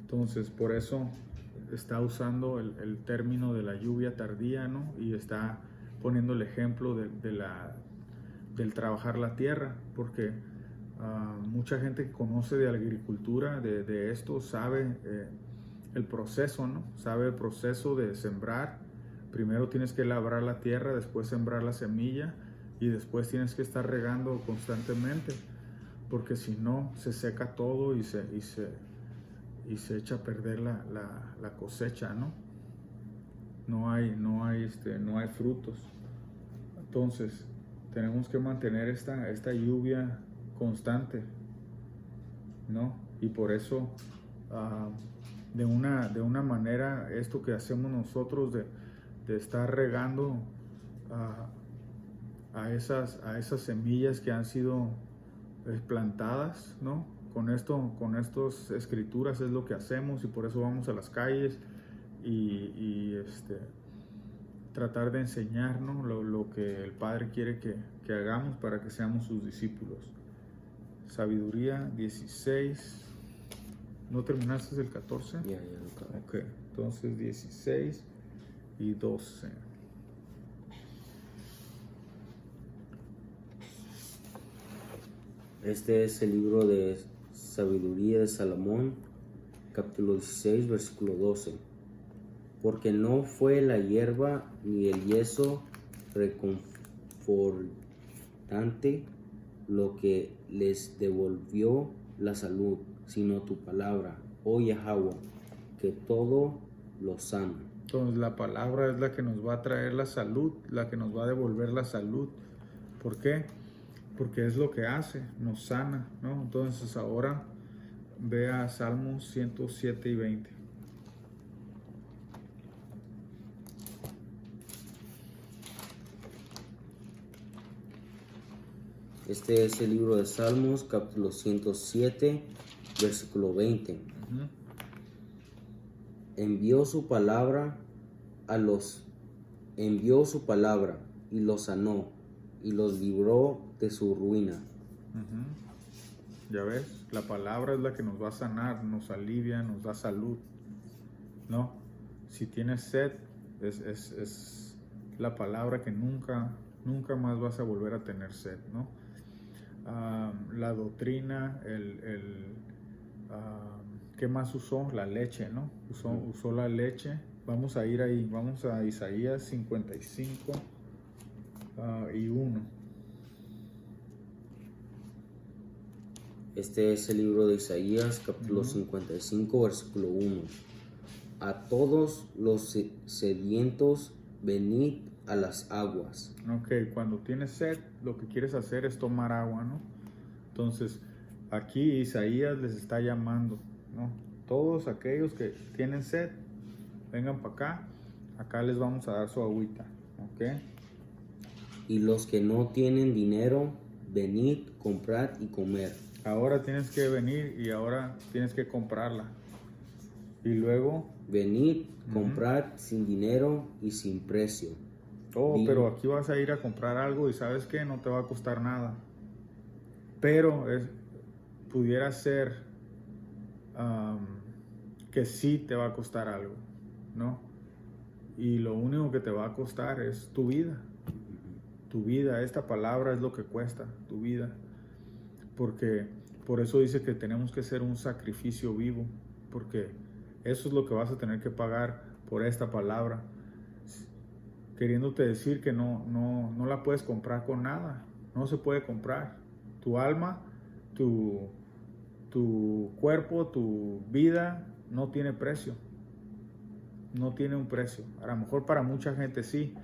Entonces, por eso está usando el término de la lluvia tardía, ¿no? Y está poniendo el ejemplo del trabajar la tierra, porque mucha gente que conoce de agricultura, de esto, sabe el proceso, ¿no? Sabe el proceso de sembrar. Primero tienes que labrar la tierra, después sembrar la semilla y después tienes que estar regando constantemente, porque si no se seca todo y se echa a perder la cosecha, ¿no? No hay frutos. Entonces tenemos que mantener esta lluvia constante, ¿no? Y por eso de una manera esto que hacemos nosotros de estar regando a esas semillas que han sido plantadas, ¿no? con estas escrituras es lo que hacemos, y por eso vamos a las calles y tratar de enseñarnos lo que el Padre quiere que hagamos para que seamos sus discípulos. Sabiduría 16. ¿No terminaste el 14? Ya lo acabé. Ok, entonces 16 y 12. Este es el libro de Sabiduría de Salomón, capítulo 16, versículo 12. Porque no fue la hierba ni el yeso reconfortante lo que les devolvió la salud, sino tu palabra, oh Yahweh, que todo lo sana. Entonces la palabra es la que nos va a traer la salud, la que nos va a devolver la salud. ¿Por qué? Porque es lo que hace, nos sana, ¿no? Entonces ahora ve a Salmos 107 y 20. Este es el libro de Salmos, capítulo 107, versículo 20. Envió su palabra y los sanó y los libró de su ruina. Ya ves, la palabra es la que nos va a sanar, nos alivia, nos da salud, ¿no? Si tienes sed, es la palabra que nunca más vas a volver a tener sed, ¿no? La doctrina, ¿qué más usó? La leche, ¿no? Usó la leche. Vamos a ir ahí, vamos a Isaías 55 y 1. Este es el libro de Isaías, capítulo 55, versículo 1. A todos los sedientos, venid a las aguas. Ok, cuando tienes sed, lo que quieres hacer es tomar agua, ¿no? Entonces, aquí Isaías les está llamando, ¿no? Todos aquellos que tienen sed, vengan para acá les vamos a dar su agüita, ¿ok? Y los que no tienen dinero, venid, comprad y comer. Ahora tienes que venir y ahora tienes que comprarla. Y luego, Venid, comprad sin dinero y sin precio. pero aquí vas a ir a comprar algo y ¿sabes qué? No te va a costar nada. Pero pudiera ser que sí te va a costar algo, ¿no? Y lo único que te va a costar es tu vida. Tu vida, esta palabra es lo que cuesta, tu vida. Porque por eso dice que tenemos que ser un sacrificio vivo, porque eso es lo que vas a tener que pagar por esta palabra, queriéndote decir que no la puedes comprar con nada, no se puede comprar. Tu alma, tu cuerpo, tu vida no tiene precio, no tiene un precio. A lo mejor para mucha gente sí,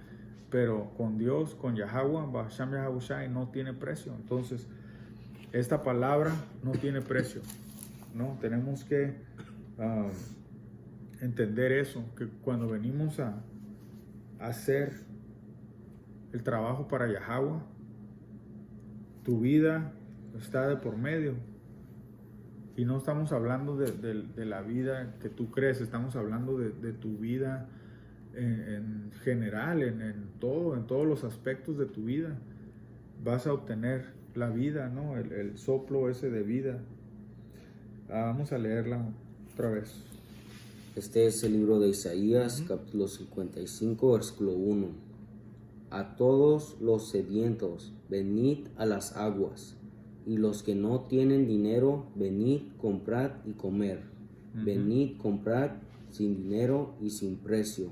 pero con Dios, con Yahweh, Basham Yahabushai, no tiene precio. Entonces, esta palabra no tiene precio, ¿no? Tenemos que entender eso, que cuando venimos a hacer el trabajo para Yahweh, tu vida está de por medio. Y no estamos hablando de la vida que tú crees, estamos hablando de tu vida en general, en todos los aspectos de tu vida. Vas a obtener la vida, ¿no? El soplo ese de vida. Vamos a leerla otra vez. Este es el libro de Isaías, capítulo 55, versículo 1. A todos los sedientos, venid a las aguas, y los que no tienen dinero, venid, comprad y comer. Venid, comprad sin dinero y sin precio,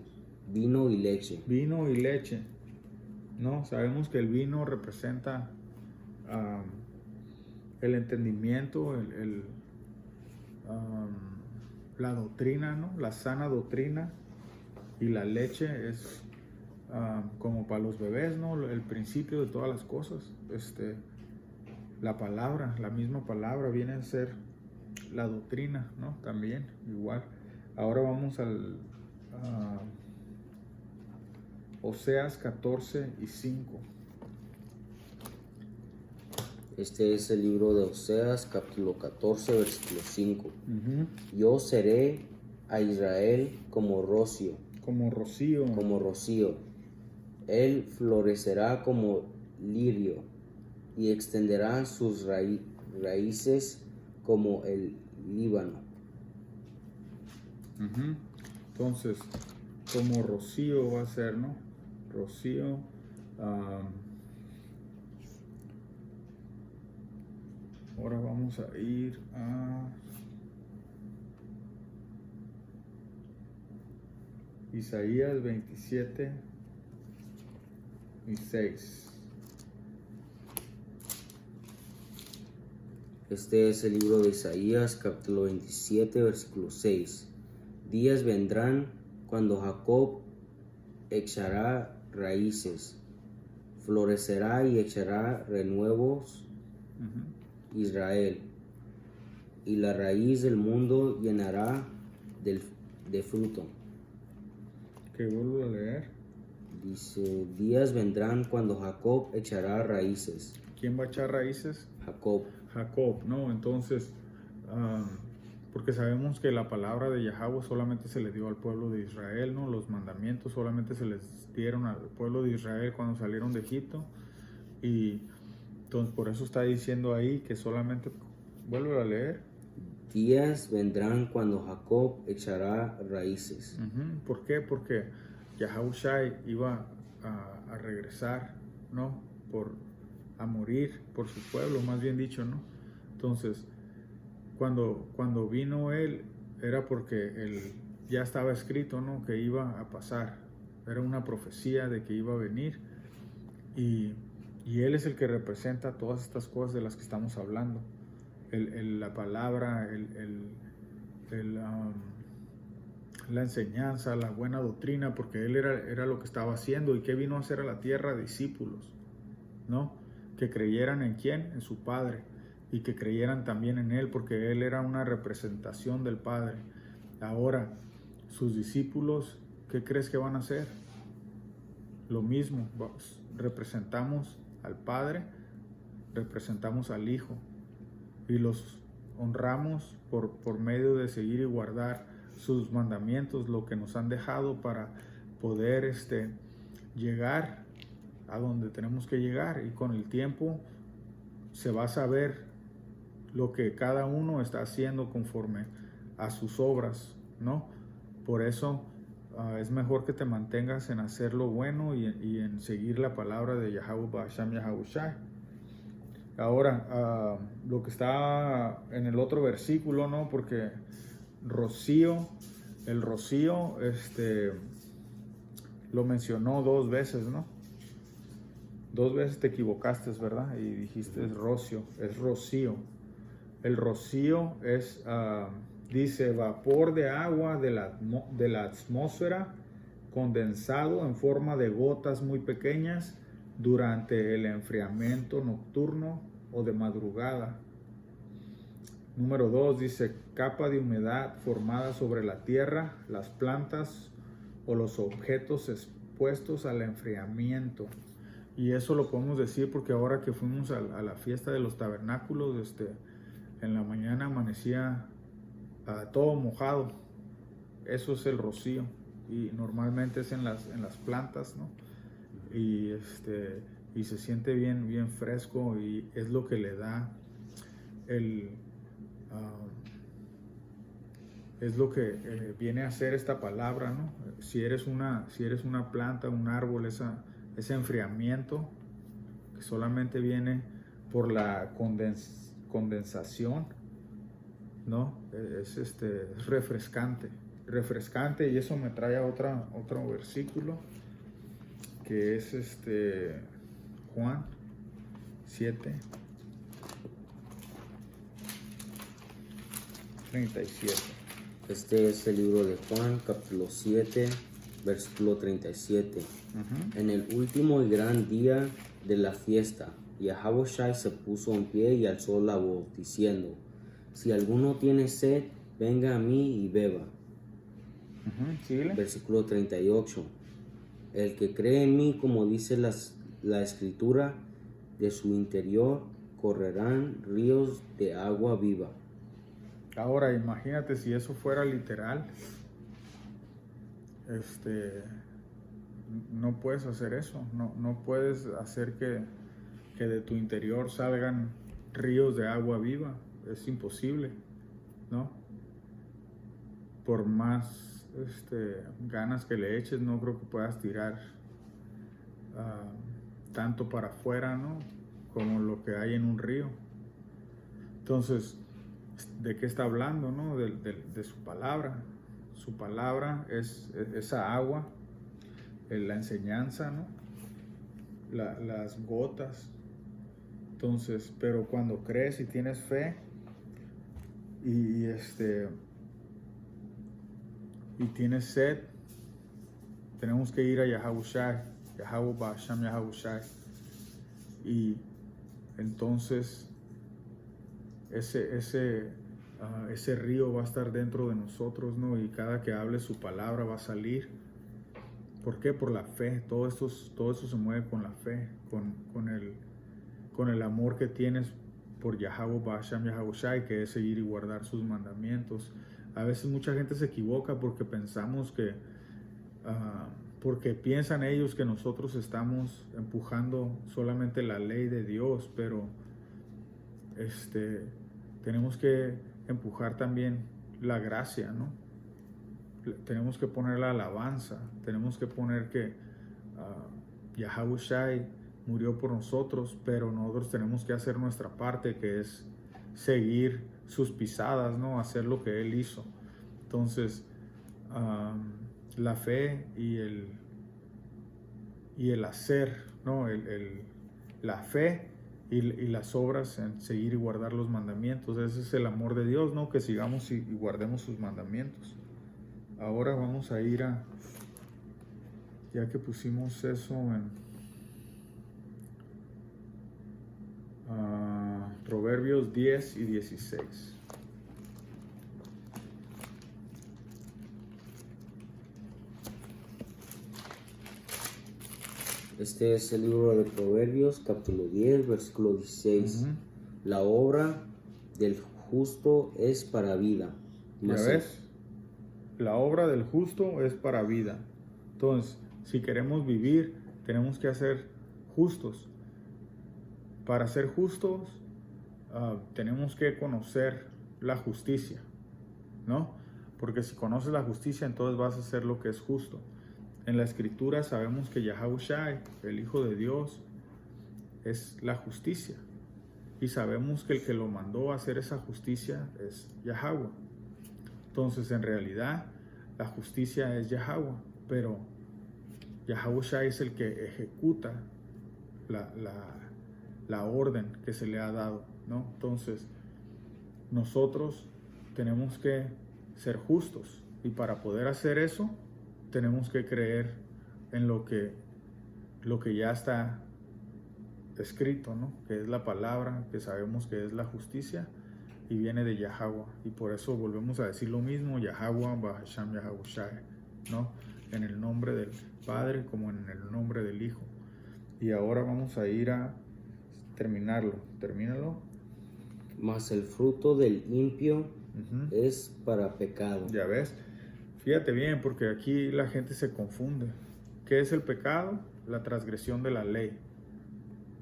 vino y leche. Vino y leche, ¿no? Sabemos que el vino representa el entendimiento, la doctrina, ¿no? La sana doctrina, y la leche es como para los bebés, ¿no? El principio de todas las cosas. La palabra, la misma palabra viene a ser la doctrina, ¿no? También, igual. Ahora vamos al Oseas 14 y 5. Este es el libro de Oseas, capítulo 14, versículo 5. Ujú. Yo seré a Israel como rocío, Como rocío. como rocío. Él florecerá como lirio y extenderá sus raíces como el Líbano. Ujú. Entonces, como rocío va a ser, ¿no? Rocío. Ahora vamos a ir a Isaías 27 y 6. Este es el libro de Isaías, capítulo 27, versículo 6. Días vendrán cuando Jacob echará raíces, florecerá y echará renuevos Israel, y la raíz del mundo llenará de fruto. Que vuelvo a leer. Dice, días vendrán cuando Jacob echará raíces. ¿Quién va a echar raíces? Jacob. Jacob, ¿no? Entonces, porque sabemos que la palabra de Yahweh solamente se le dio al pueblo de Israel, ¿no? Los mandamientos solamente se les dieron al pueblo de Israel cuando salieron de Egipto. Y entonces por eso está diciendo ahí que solamente, vuelvo a leer. Días vendrán cuando Jacob echará raíces. ¿Por qué? Porque Yahushai iba a regresar, ¿no? A morir por su pueblo, más bien dicho, ¿no? Entonces, cuando vino él, era porque él ya estaba escrito, ¿no? Que iba a pasar. Era una profecía de que iba a venir. Y él es el que representa todas estas cosas de las que estamos hablando. La palabra, la enseñanza, la buena doctrina, porque él era lo que estaba haciendo. ¿Y qué vino a hacer a la tierra? Discípulos, ¿no? Que creyeran en quién, en su Padre, y que creyeran también en él, porque él era una representación del Padre. Ahora, sus discípulos, ¿qué crees que van a hacer? Lo mismo, representamos al Padre, representamos al Hijo, y los honramos por medio de seguir y guardar sus mandamientos, lo que nos han dejado para poder llegar a donde tenemos que llegar. Y con el tiempo se va a saber lo que cada uno está haciendo conforme a sus obras, ¿no? Por eso es mejor que te mantengas en hacer lo bueno y en seguir la palabra de Yahweh Ba'asham Yahushai. Ahora, lo que está en el otro versículo, ¿no? Porque el rocío, lo mencionó dos veces, ¿no? Dos veces te equivocaste, ¿verdad? Y dijiste es rocío. El rocío es, dice, vapor de agua de la atmósfera condensado en forma de gotas muy pequeñas durante el enfriamiento nocturno o de madrugada. Número 2 dice capa de humedad formada sobre la tierra, las plantas o los objetos expuestos al enfriamiento. Y eso lo podemos decir porque ahora que fuimos a la fiesta de los tabernáculos, en la mañana amanecía todo mojado. Eso es el rocío y normalmente es en las plantas, ¿no? Y se siente bien fresco y es lo que le da es lo que viene a ser esta palabra, ¿no? Si eres una planta, un árbol, ese enfriamiento que solamente viene por la condensación, ¿no? Es refrescante, y eso me trae a otro versículo que es Juan 7, 37. Este es el libro de Juan, capítulo 7, versículo 37. En el último y gran día de la fiesta, Yahushai se puso en pie y alzó la voz, diciendo: si alguno tiene sed, venga a mí y beba. ¿Síguele? Versículo 38. El que cree en mí, como dice la escritura, de su interior correrán ríos de agua viva. Ahora imagínate si eso fuera literal. No puedes hacer eso. No puedes hacer que de tu interior salgan ríos de agua viva. Es imposible, ¿no? Por más ganas que le eches, no creo que puedas tirar tanto para afuera, ¿no? Como lo que hay en un río. Entonces, ¿de qué está hablando, no? De su palabra. Su palabra es esa agua, la enseñanza, ¿no? Las gotas. Entonces, pero cuando crees y tienes fe y tienes sed, tenemos que ir a Yahawashi, Yahweh Ba'asham Yahawashi, y entonces ese río va a estar dentro de nosotros, ¿no? Y cada que hable su palabra va a salir. ¿Por qué? Por la fe. Todo eso se mueve con la fe, con el amor que tienes por Yahweh Ba'asham Yahawashi, que es seguir y guardar sus mandamientos. A veces mucha gente se equivoca porque pensamos porque piensan ellos que nosotros estamos empujando solamente la ley de Dios, pero tenemos que empujar también la gracia, ¿no? Tenemos que poner la alabanza, tenemos que poner que Yahawashi murió por nosotros, pero nosotros tenemos que hacer nuestra parte, que es seguir sus pisadas, ¿no? Hacer lo que Él hizo. Entonces, la fe y el hacer, ¿no? La fe y las obras en seguir y guardar los mandamientos. Ese es el amor de Dios, ¿no? Que sigamos y guardemos sus mandamientos. Ahora vamos a ir ya que pusimos eso en Proverbios 10 y 16. Este es el libro de Proverbios, capítulo 10, versículo 16. La obra del justo es para vida. ¿Ya ves? La obra del justo es para vida. Entonces, si queremos vivir, tenemos que ser justos. Para ser justos, tenemos que conocer la justicia, ¿no? Porque si conoces la justicia, entonces vas a hacer lo que es justo. En la escritura sabemos que Yahawashi, el Hijo de Dios, es la justicia. Y sabemos que el que lo mandó a hacer esa justicia es Yahweh. Entonces, en realidad, la justicia es Yahweh, pero Yahawashi es el que ejecuta la orden que se le ha dado, ¿no? Entonces, nosotros tenemos que ser justos, y para poder hacer eso, tenemos que creer en lo que ya está escrito, ¿no? Que es la palabra, que sabemos que es la justicia y viene de Yahweh, y por eso volvemos a decir lo mismo, Yahweh Ba'asham Yahawashi, ¿no? En el nombre del Padre como en el nombre del Hijo. Y ahora vamos a ir a terminarlo. Termínalo. Mas el fruto del impío es para pecado. Ya ves. Fíjate bien, porque aquí la gente se confunde. ¿Qué es el pecado? La transgresión de la ley,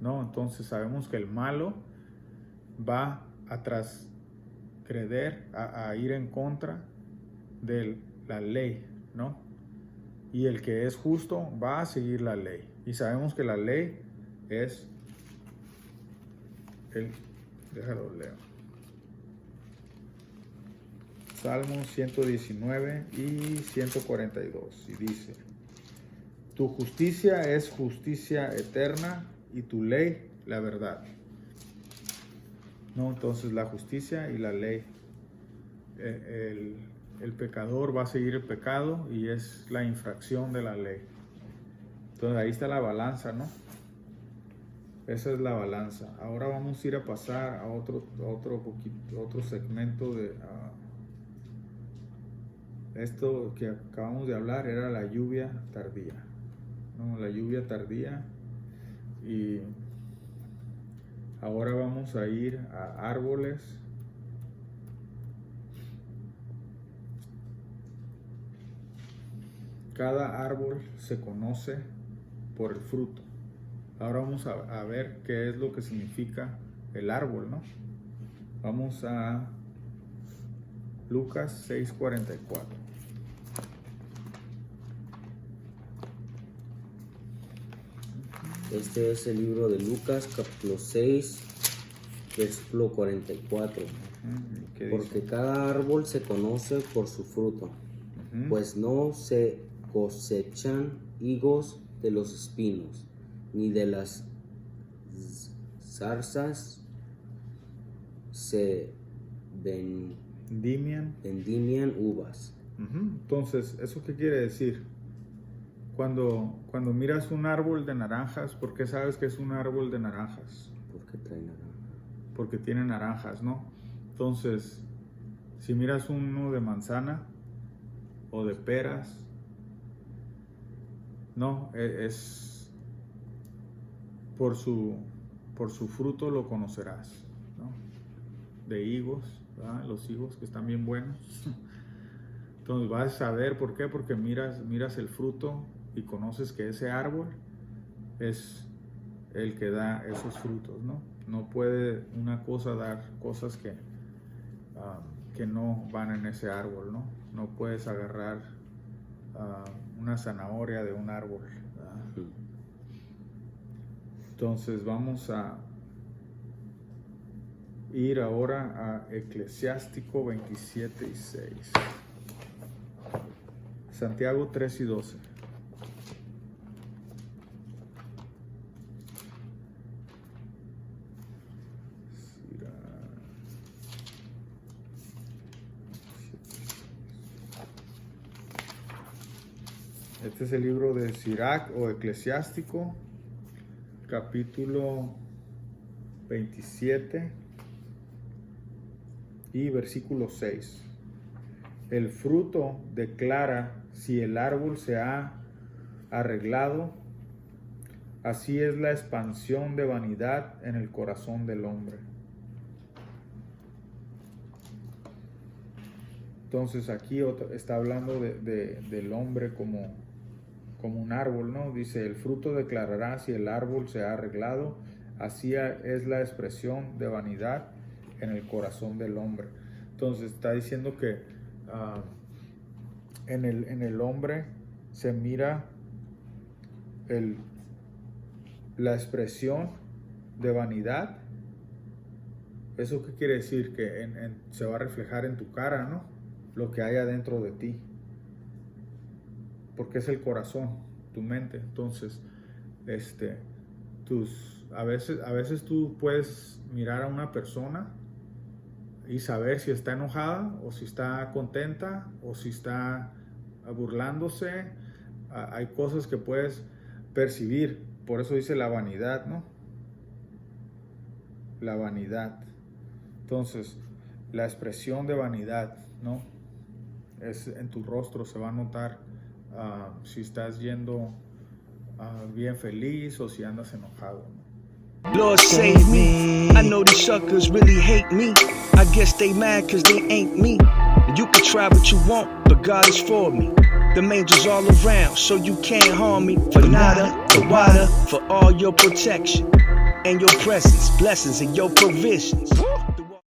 ¿no? Entonces sabemos que el malo va a transgredir, a ir en contra de la ley, ¿no? Y el que es justo va a seguir la ley. Y sabemos que la ley es déjalo leo. Salmos 119 y 142. Y dice: tu justicia es justicia eterna y tu ley la verdad. No, entonces la justicia y la ley. El pecador va a seguir el pecado y es la infracción de la ley. Entonces ahí está la balanza, ¿no? Esa es la balanza. Ahora vamos a ir a pasar a otro segmento de esto que acabamos de hablar. Era la lluvia tardía, ¿no? La lluvia tardía. Y Ahora vamos a ir a árboles. Cada árbol se conoce por el fruto. Ahora vamos a ver qué es lo que significa el árbol, ¿no? Vamos a Lucas 6:44. Este es el libro de Lucas, capítulo 6, versículo 44. ¿Qué dice? Porque cada árbol se conoce por su fruto, pues no se cosechan higos de los espinos, ni de las zarzas se vendimian uvas. Entonces, ¿eso qué quiere decir? Cuando miras un árbol de naranjas, ¿por qué sabes que es un árbol de naranjas? Porque trae naranja. Porque tiene naranjas, ¿no? Entonces, si miras uno de manzana o de peras, no, es por su fruto lo conocerás, ¿no? De higos, ¿verdad? Los higos que están bien buenos. Entonces vas a saber por qué, porque miras el fruto y conoces que ese árbol es el que da esos frutos, ¿no? No puede una cosa dar cosas que no van en ese árbol, ¿no? No puedes agarrar una zanahoria de un árbol, ¿verdad? Entonces vamos a ir ahora a Eclesiástico 27:6. Santiago 3:12. Este es el libro de Sirach o Eclesiástico, capítulo 27 y versículo 6. El fruto declara si el árbol se ha arreglado, así es la expansión de vanidad en el corazón del hombre. Entonces aquí está hablando del hombre como un árbol, ¿no? Dice, el fruto declarará si el árbol se ha arreglado, así es la expresión de vanidad en el corazón del hombre. Entonces está diciendo que en el hombre se mira la expresión de vanidad. ¿Eso qué quiere decir? Que se va a reflejar en tu cara, ¿no? Lo que hay adentro de ti. Porque es el corazón, tu mente. Entonces, a veces tú puedes mirar a una persona y saber si está enojada o si está contenta o si está burlándose. Hay cosas que puedes percibir. Por eso dice la vanidad, ¿no? La vanidad. Entonces, la expresión de vanidad, ¿no? Es en tu rostro, se va a notar si estás yendo bien feliz o si andas enojado, ¿no? Lord save me. I know these suckers really hate me. I guess they mad cause they ain't me. You can try what you want, but God is for me. The angels all around, so you can't harm me. For nada, for water, for all your protection and your presence, blessings and your provisions.